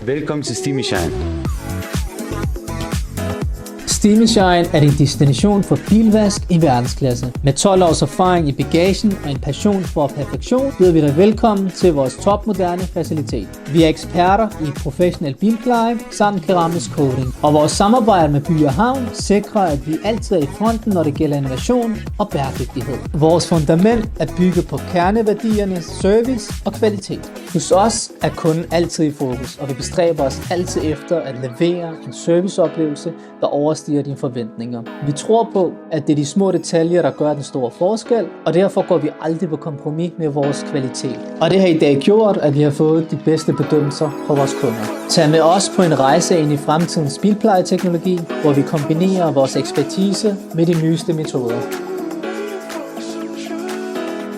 Velkommen til Steamy Shine. Steamy Shine er din destination for bilvask i verdensklasse. Med 12 års erfaring i bagagen og en passion for perfektion, byder vi dig velkommen til vores topmoderne facilitet. Vi er eksperter i professionel bilpleje samt keramisk coating. Og vores samarbejde med By og Havn sikrer, at vi altid er i fronten, når det gælder innovation og bæredygtighed. Vores fundament er bygget på kerneværdierne service og kvalitet. Hos os er kunden altid i fokus, og vi bestræber os altid efter at levere en serviceoplevelse, der overstiger dine forventninger. Vi tror på, at det er de små detaljer, der gør den store forskel, og derfor går vi aldrig på kompromis med vores kvalitet. Og det har i dag gjort, at vi har fået de bedste bedømmelser fra vores kunder. Tag med os på en rejse ind i fremtidens bilplejeteknologi, hvor vi kombinerer vores ekspertise med de nyeste metoder.